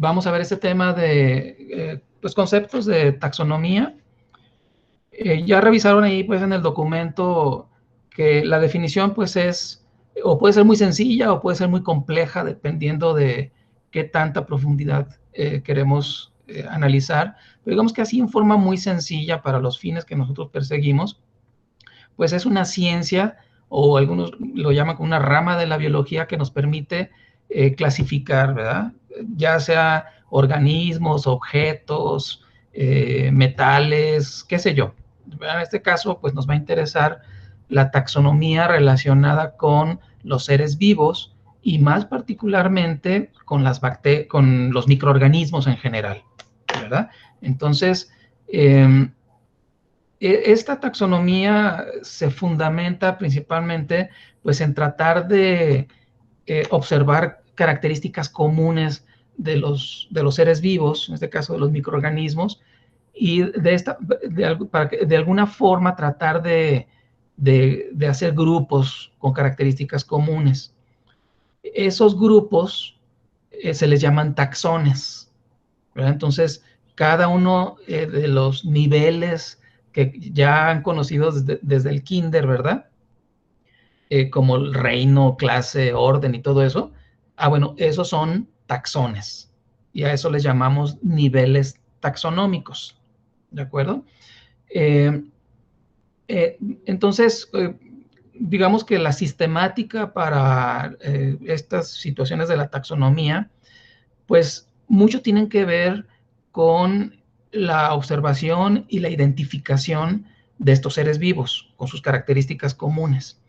vamos a ver este tema de pues conceptos de taxonomía. Ya revisaron ahí pues en el documento que la definición pues es, o puede ser muy sencilla o puede ser muy compleja dependiendo de qué tanta profundidad queremos analizar. Pero digamos que así en forma muy sencilla para los fines que nosotros perseguimos, pues es una ciencia, o algunos lo llaman como una rama de la biología que nos permite clasificar, ¿verdad? Ya sea organismos, objetos, metales, qué sé yo. En este caso, pues nos va a interesar la taxonomía relacionada con los seres vivos y más particularmente con los microorganismos en general, ¿verdad? Entonces, esta taxonomía se fundamenta principalmente pues, en tratar de observar características comunes de los seres vivos, en este caso de los microorganismos, y de alguna forma tratar de hacer grupos con características comunes. Esos grupos se les llaman taxones, ¿verdad? Entonces, cada uno de los niveles que ya han conocido desde el kinder, ¿verdad? Como el reino, clase, orden y todo eso. Bueno, esos son taxones. Y a eso les llamamos niveles taxonómicos, ¿de acuerdo? Eh, entonces, digamos que la sistemática para estas situaciones de la taxonomía, pues mucho tienen que ver con la observación y la identificación de estos seres vivos, con sus características comunes.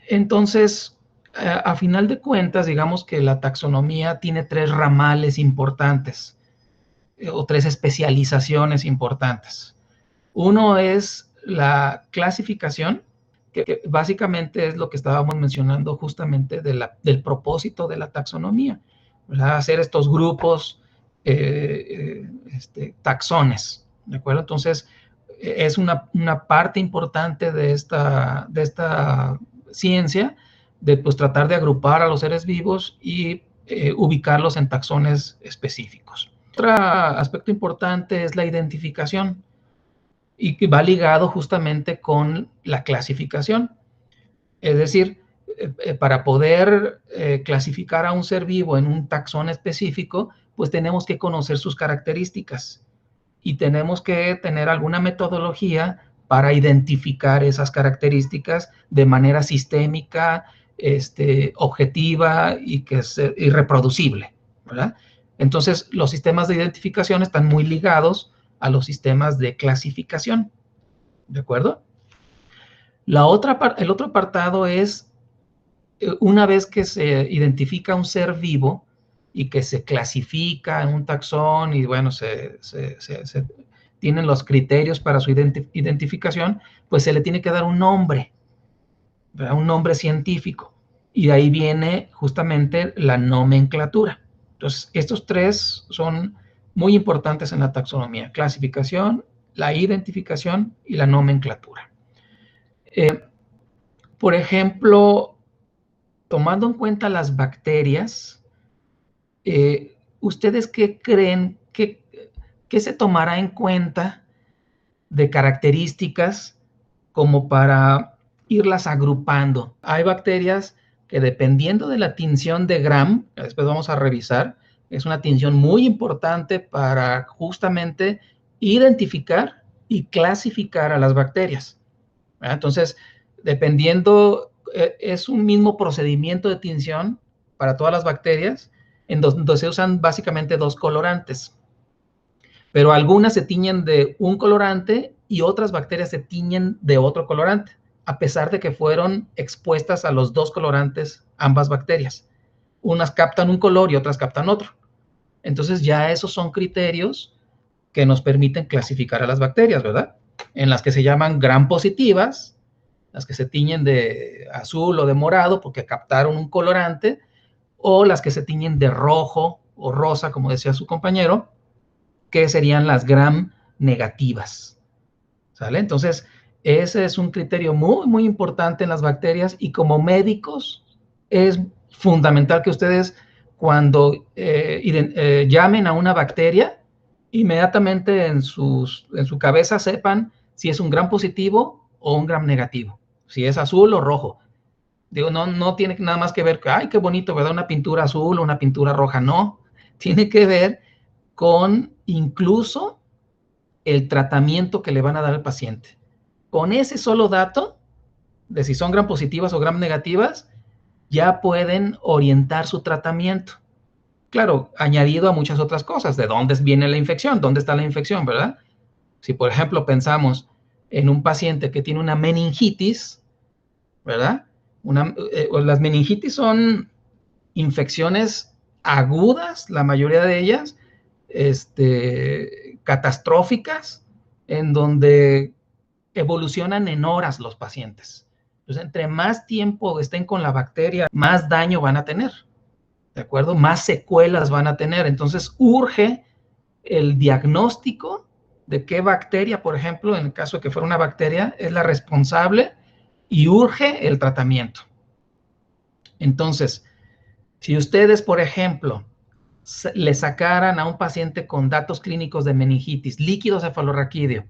Entonces, a final de cuentas, digamos que la taxonomía tiene tres ramales importantes, o tres especializaciones importantes. Uno es la clasificación, que básicamente es lo que estábamos mencionando justamente del propósito de la taxonomía, ¿verdad? Hacer estos grupos, taxones, ¿de acuerdo? Entonces, es una parte importante de esta ciencia, de pues tratar de agrupar a los seres vivos y ubicarlos en taxones específicos. Otro aspecto importante es la identificación, y que va ligado justamente con la clasificación. Es decir, para poder clasificar a un ser vivo en un taxón específico, pues tenemos que conocer sus características y tenemos que tener alguna metodología para identificar esas características de manera sistémica, objetiva y reproducible, ¿verdad? Entonces, los sistemas de identificación están muy ligados a los sistemas de clasificación, ¿de acuerdo? El otro apartado es, una vez que se identifica un ser vivo y que se clasifica en un taxón y bueno, se tienen los criterios para su identificación, pues se le tiene que dar un nombre, ¿verdad? Un nombre científico. Y de ahí viene justamente la nomenclatura. Entonces, estos tres son muy importantes en la taxonomía: clasificación, la identificación y la nomenclatura. Por ejemplo, tomando en cuenta las bacterias, ¿ustedes qué creen que se tomará en cuenta de características como para irlas agrupando? Hay bacterias que, dependiendo de la tinción de Gram, después vamos a revisar, es una tinción muy importante para justamente identificar y clasificar a las bacterias, ¿verdad? Entonces, dependiendo, es un mismo procedimiento de tinción para todas las bacterias, en donde se usan básicamente dos colorantes, pero algunas se tiñen de un colorante y otras bacterias se tiñen de otro colorante, a pesar de que fueron expuestas a los dos colorantes ambas bacterias. Unas captan un color y otras captan otro. Entonces ya esos son criterios que nos permiten clasificar a las bacterias, ¿verdad? En las que se llaman gram positivas, las que se tiñen de azul o de morado porque captaron un colorante, o las que se tiñen de rojo o rosa, como decía su compañero, que serían las gram negativas, ¿sale? Entonces, ese es un criterio muy, muy importante en las bacterias, y como médicos es fundamental que ustedes cuando llamen a una bacteria, inmediatamente en su cabeza sepan si es un gram positivo o un gram negativo, si es azul o rojo. Digo, no tiene nada más que ver, ay, qué bonito, ¿verdad? Una pintura azul o una pintura roja. No, tiene que ver con incluso el tratamiento que le van a dar al paciente. Con ese solo dato, de si son gram positivas o gram negativas, ya pueden orientar su tratamiento. Claro, añadido a muchas otras cosas, de dónde viene la infección, dónde está la infección, ¿verdad? Si, por ejemplo, pensamos en un paciente que tiene una meningitis, ¿verdad? Las meningitis son infecciones agudas, la mayoría de ellas, catastróficas, en donde evolucionan en horas los pacientes. Entonces, entre más tiempo estén con la bacteria, más daño van a tener, ¿de acuerdo? Más secuelas van a tener. Entonces, urge el diagnóstico de qué bacteria, por ejemplo, en el caso de que fuera una bacteria, es la responsable, y urge el tratamiento. Entonces, si ustedes, por ejemplo, le sacaran a un paciente con datos clínicos de meningitis, líquido cefalorraquídeo,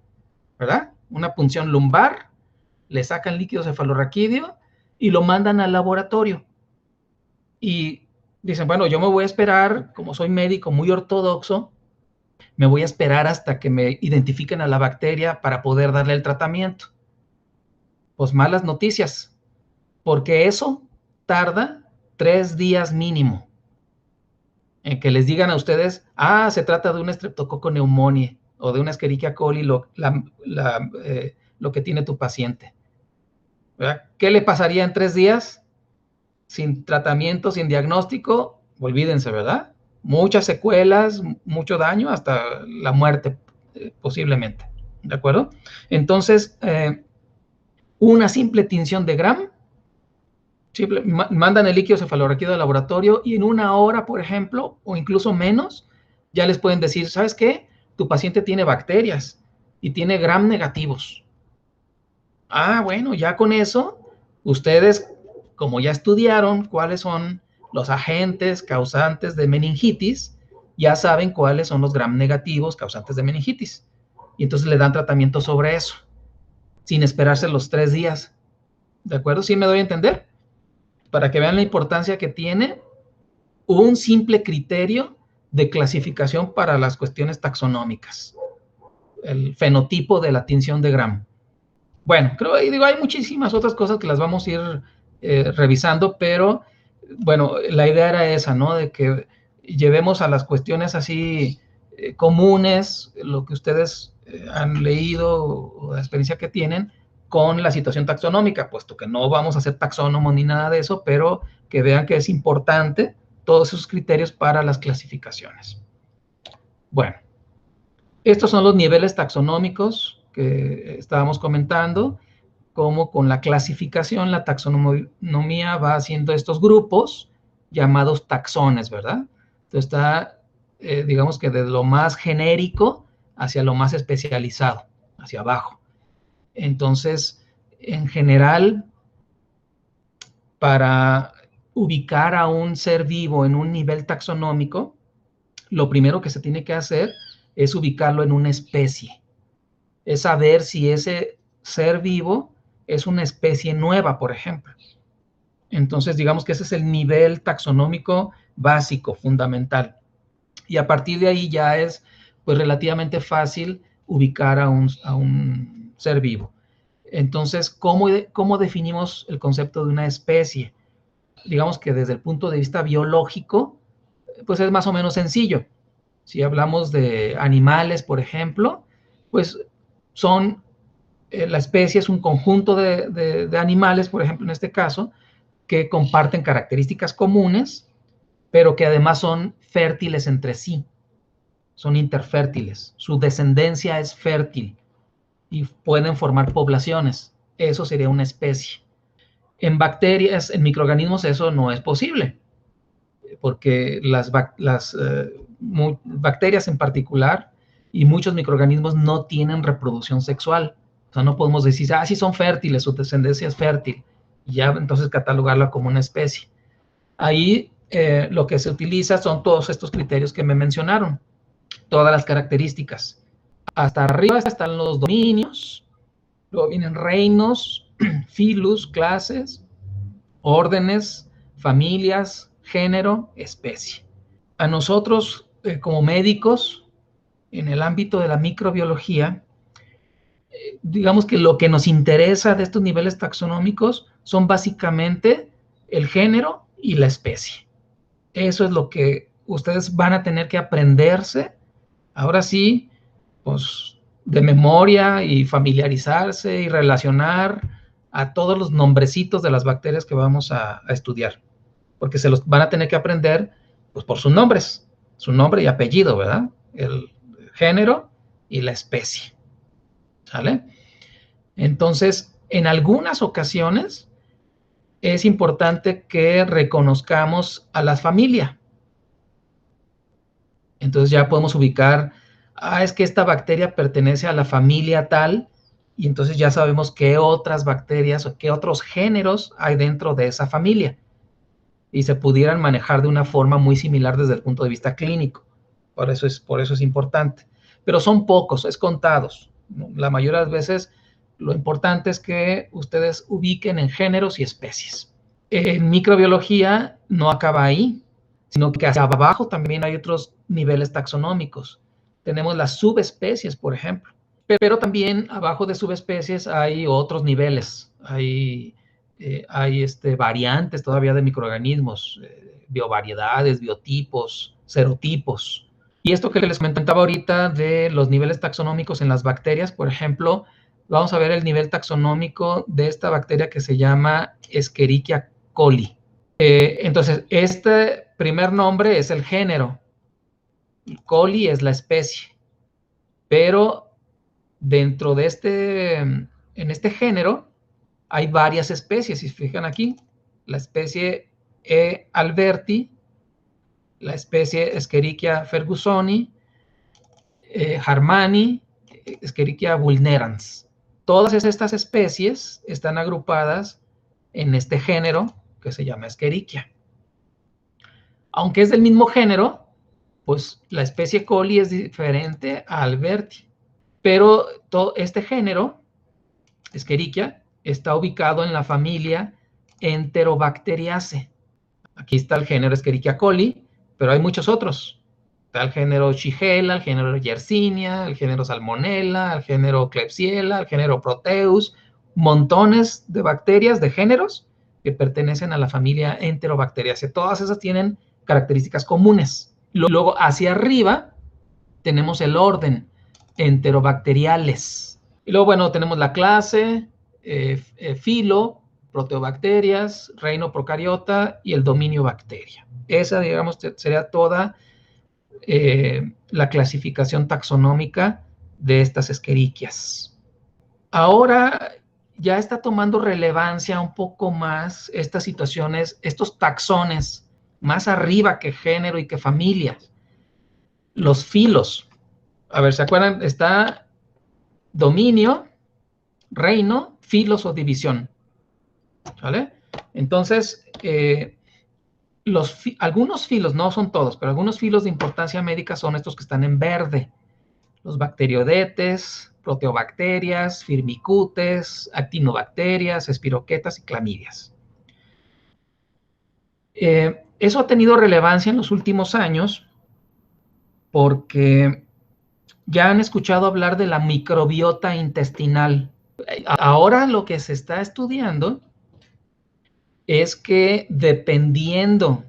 ¿verdad? Una punción lumbar, le sacan líquido cefalorraquídeo y lo mandan al laboratorio. Y dicen, bueno, yo me voy a esperar, como soy médico muy ortodoxo, me voy a esperar hasta que me identifiquen a la bacteria para poder darle el tratamiento. Pues malas noticias, porque eso tarda 3 días mínimo en que les digan a ustedes, se trata de un Streptococcus pneumoniae o de una Escherichia coli, lo que tiene tu paciente, ¿verdad? ¿Qué le pasaría en 3 días? Sin tratamiento, sin diagnóstico, olvídense, ¿verdad? Muchas secuelas, mucho daño, hasta la muerte, posiblemente, ¿de acuerdo? Entonces, una simple tinción de gram, mandan el líquido cefalorraquídeo al laboratorio y en 1 hora, por ejemplo, o incluso menos, ya les pueden decir, ¿sabes qué? Tu paciente tiene bacterias y tiene gram negativos. Bueno, ya con eso, ustedes, como ya estudiaron cuáles son los agentes causantes de meningitis, ya saben cuáles son los gram negativos causantes de meningitis. Y entonces le dan tratamiento sobre eso, sin esperarse los 3 días. ¿De acuerdo? ¿Sí me doy a entender? Para que vean la importancia que tiene un simple criterio de clasificación para las cuestiones taxonómicas, el fenotipo de la tinción de gram. Bueno, hay muchísimas otras cosas que las vamos a ir revisando, pero bueno, la idea era esa, ¿no? De que llevemos a las cuestiones así comunes, lo que ustedes han leído o la experiencia que tienen con la situación taxonómica, puesto que no vamos a ser taxónomos ni nada de eso, pero que vean que es importante todos esos criterios para las clasificaciones. Bueno, estos son los niveles taxonómicos que estábamos comentando, como con la clasificación, la taxonomía va haciendo estos grupos llamados taxones, ¿verdad? Entonces está, digamos que de lo más genérico hacia lo más especializado, hacia abajo. Entonces, en general, para ubicar a un ser vivo en un nivel taxonómico, lo primero que se tiene que hacer es ubicarlo en una especie. Es saber si ese ser vivo es una especie nueva, por ejemplo. Entonces, digamos que ese es el nivel taxonómico básico, fundamental. Y a partir de ahí ya es pues relativamente fácil ubicar a un ser vivo. Entonces, ¿cómo definimos el concepto de una especie? Digamos que desde el punto de vista biológico, pues es más o menos sencillo. Si hablamos de animales, por ejemplo, pues son, la especie es un conjunto de animales, por ejemplo, en este caso, que comparten características comunes, pero que además son fértiles entre sí, son interfértiles, su descendencia es fértil y pueden formar poblaciones. Eso sería una especie. En bacterias, en microorganismos, eso no es posible, porque las bacterias en particular y muchos microorganismos no tienen reproducción sexual. O sea, no podemos decir, sí son fértiles, su descendencia es fértil, y ya entonces catalogarla como una especie. Ahí lo que se utiliza son todos estos criterios que me mencionaron, todas las características. Hasta arriba están los dominios, luego vienen reinos, filus, clases, órdenes, familias, género, especie. A nosotros, como médicos, en el ámbito de la microbiología, digamos que lo que nos interesa de estos niveles taxonómicos son básicamente el género y la especie. Eso es lo que ustedes van a tener que aprenderse, ahora sí, pues de memoria, y familiarizarse y relacionar a todos los nombrecitos de las bacterias que vamos a estudiar, porque se los van a tener que aprender pues por sus nombres, su nombre y apellido, ¿verdad? El género y la especie, ¿sale? Entonces, en algunas ocasiones es importante que reconozcamos a la familia. Entonces ya podemos ubicar, es que esta bacteria pertenece a la familia tal, y entonces ya sabemos qué otras bacterias o qué otros géneros hay dentro de esa familia, y se pudieran manejar de una forma muy similar desde el punto de vista clínico. Por eso es importante. Pero son pocos, es contados, ¿no? La mayoría de las veces lo importante es que ustedes ubiquen en géneros y especies. En microbiología no acaba ahí, sino que hacia abajo también hay otros niveles taxonómicos. Tenemos las subespecies, por ejemplo, pero también abajo de subespecies hay otros niveles, hay variantes todavía de microorganismos, biovariedades, biotipos, serotipos. Y esto que les comentaba ahorita de los niveles taxonómicos en las bacterias, por ejemplo, vamos a ver el nivel taxonómico de esta bacteria que se llama Escherichia coli. Entonces, este primer nombre es el género, coli es la especie, pero dentro de en este género hay varias especies. Si se fijan aquí, la especie E. alberti, la especie Escherichia fergusoni, Harmani, Escherichia vulnerans. Todas estas especies están agrupadas en este género que se llama Escherichia. Aunque es del mismo género, pues la especie coli es diferente a alberti. Pero todo este género, Escherichia, está ubicado en la familia Enterobacteriaceae. Aquí está el género Escherichia coli, pero hay muchos otros. Está el género Shigella, el género Yersinia, el género Salmonella, el género Klebsiella, el género Proteus, montones de bacterias, de géneros que pertenecen a la familia Enterobacteriaceae. Todas esas tienen características comunes. Luego, hacia arriba, tenemos el orden Enterobacteriales. Y luego, bueno, tenemos la clase, filo, proteobacterias, reino procariota y el dominio bacteria. Esa, digamos, sería toda la clasificación taxonómica de estas Escherichias. Ahora ya está tomando relevancia un poco más estas situaciones, estos taxones, más arriba que género y que familias. Los filos. A ver, ¿se acuerdan? Está dominio, reino, filos o división. ¿Vale? Entonces, algunos filos, no son todos, pero algunos filos de importancia médica son estos que están en verde. Los bacteriodetes, proteobacterias, firmicutes, actinobacterias, espiroquetas y clamidias. Eso ha tenido relevancia en los últimos años porque ya han escuchado hablar de la microbiota intestinal. Ahora lo que se está estudiando es que dependiendo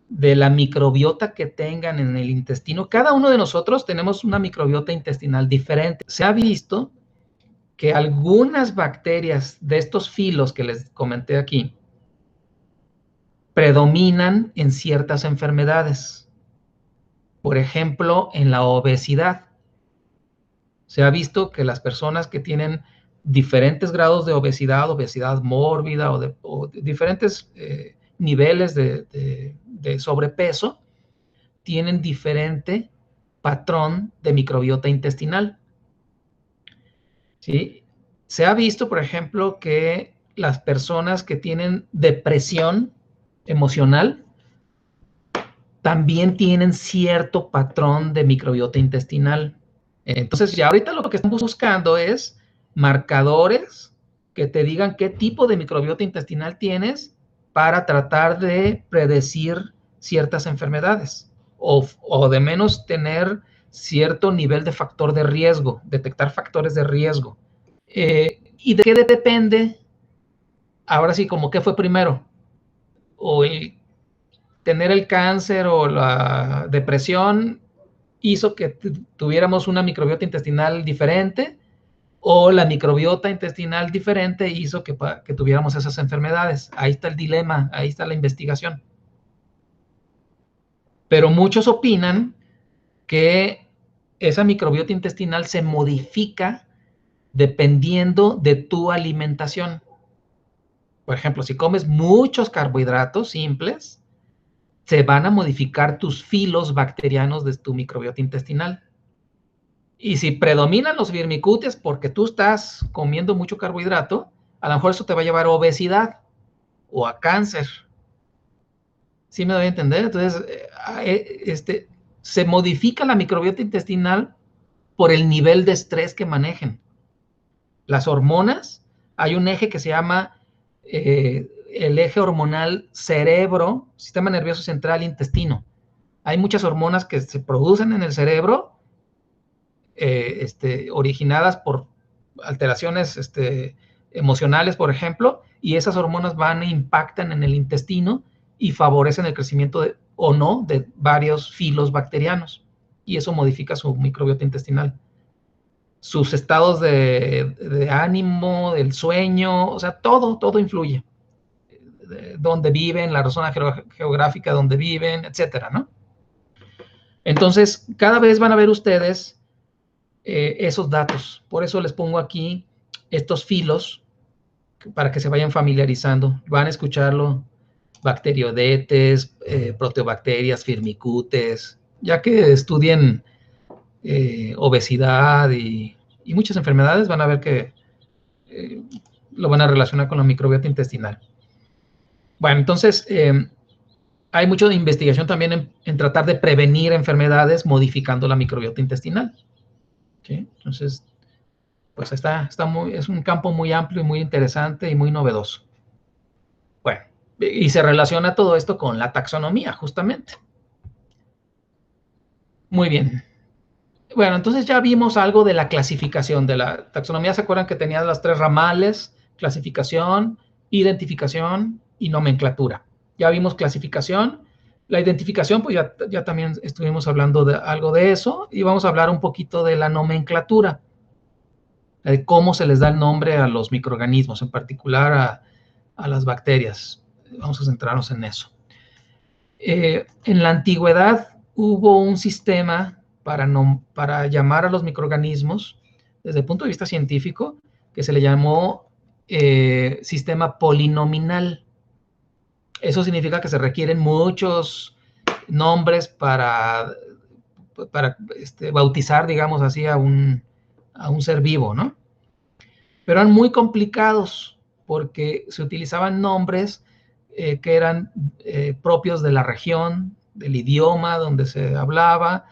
de la microbiota que tengan en el intestino, cada uno de nosotros tenemos una microbiota intestinal diferente. Se ha visto que algunas bacterias de estos filos que les comenté aquí predominan en ciertas enfermedades. Por ejemplo, en la obesidad. Se ha visto que las personas que tienen diferentes grados de obesidad, obesidad mórbida o de diferentes niveles de sobrepeso, tienen diferente patrón de microbiota intestinal. ¿Sí? Se ha visto, por ejemplo, que las personas que tienen depresión emocional también tienen cierto patrón de microbiota intestinal. Entonces, ya ahorita lo que estamos buscando es marcadores que te digan qué tipo de microbiota intestinal tienes para tratar de predecir ciertas enfermedades o de menos tener cierto nivel de factor de riesgo, detectar factores de riesgo. ¿Y de qué depende? Ahora sí, como qué fue primero, o el tener el cáncer o la depresión hizo que tuviéramos una microbiota intestinal diferente, o la microbiota intestinal diferente hizo que tuviéramos esas enfermedades. Ahí está el dilema, ahí está la investigación. Pero muchos opinan que esa microbiota intestinal se modifica dependiendo de tu alimentación. Por ejemplo, si comes muchos carbohidratos simples, se van a modificar tus filos bacterianos de tu microbiota intestinal. Y si predominan los firmicutes porque tú estás comiendo mucho carbohidrato, a lo mejor eso te va a llevar a obesidad o a cáncer. ¿Sí me doy a entender? Entonces, se modifica la microbiota intestinal por el nivel de estrés que manejen. Las hormonas, hay un eje que se llama el eje hormonal cerebro, sistema nervioso central, intestino. Hay muchas hormonas que se producen en el cerebro originadas por alteraciones emocionales, por ejemplo, y esas hormonas van e impactan en el intestino y favorecen el crecimiento o no de varios filos bacterianos, y eso modifica su microbiota intestinal. Sus estados de ánimo, del sueño, o sea, todo influye. Dónde viven, la zona geográfica donde viven, etcétera, ¿no? Entonces, cada vez van a ver ustedes esos datos. Por eso les pongo aquí estos filos para que se vayan familiarizando. Van a escucharlo, bacteriodetes, proteobacterias, firmicutes, ya que estudien obesidad y muchas enfermedades, van a ver que lo van a relacionar con la microbiota intestinal. Bueno, entonces hay mucha investigación también en tratar de prevenir enfermedades modificando la microbiota intestinal. ¿Sí? Entonces, pues es un campo muy amplio y muy interesante y muy novedoso. Bueno, y se relaciona todo esto con la taxonomía, justamente. Muy bien. Bueno, entonces ya vimos algo de la clasificación de la taxonomía. ¿Se acuerdan que tenía las 3 ramales? Clasificación, identificación y nomenclatura. Ya vimos clasificación. La identificación, pues ya también estuvimos hablando de algo de eso, y vamos a hablar un poquito de la nomenclatura, de cómo se les da el nombre a los microorganismos, en particular a las bacterias. Vamos a centrarnos en eso. En la antigüedad hubo un sistema para llamar a los microorganismos desde el punto de vista científico que se le llamó sistema polinominal. Eso significa que se requieren muchos nombres para bautizar, digamos así, a un ser vivo, ¿no? Pero eran muy complicados porque se utilizaban nombres que eran propios de la región, del idioma donde se hablaba,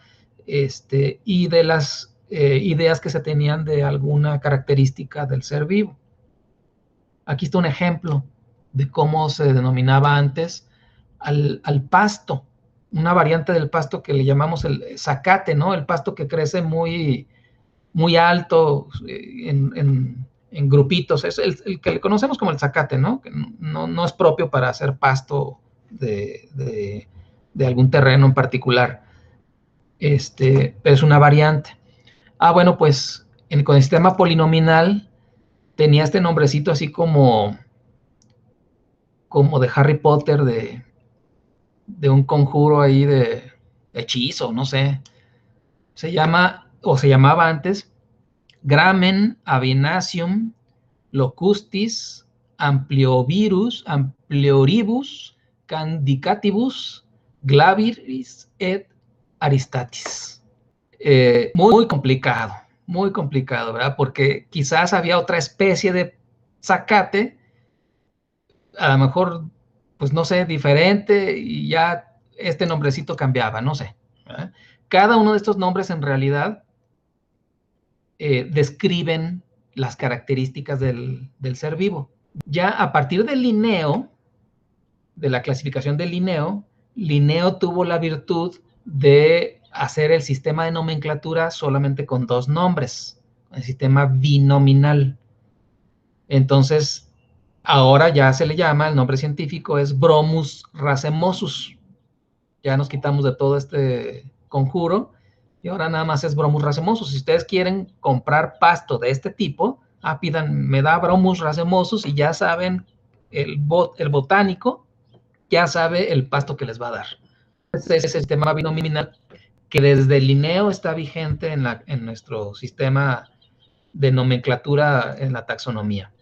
y de las ideas que se tenían de alguna característica del ser vivo. Aquí está un ejemplo de cómo se denominaba antes al pasto, una variante del pasto que le llamamos el zacate, ¿no? El pasto que crece muy, muy alto en grupitos, es el que le conocemos como el zacate, ¿no? Que no es propio para hacer pasto de algún terreno en particular. Pero es una variante. Bueno, pues con el sistema polinominal tenía este nombrecito así como de Harry Potter, de un conjuro ahí de hechizo, no sé. Se llamaba antes Gramen Avianaceum Locustis amplioribus candicatibus glaviris et aristatis. Muy complicado, ¿verdad? Porque quizás había otra especie de zacate, a lo mejor, pues no sé, diferente, y ya este nombrecito cambiaba, no sé. ¿Verdad? Cada uno de estos nombres en realidad describen las características del ser vivo. Ya a partir del Linneo, de la clasificación de Linneo, Linneo tuvo la virtud de hacer el sistema de nomenclatura solamente con 2 nombres, el sistema binominal. Entonces, ahora ya se le llama, el nombre científico es Bromus racemosus. Ya nos quitamos de todo este conjuro y ahora nada más es Bromus racemosus. Si ustedes quieren comprar pasto de este tipo, pidan, me da Bromus racemosus y ya saben, el botánico ya sabe el pasto que les va a dar. Este es el sistema binominal que desde Linneo está vigente en nuestro sistema de nomenclatura en la taxonomía.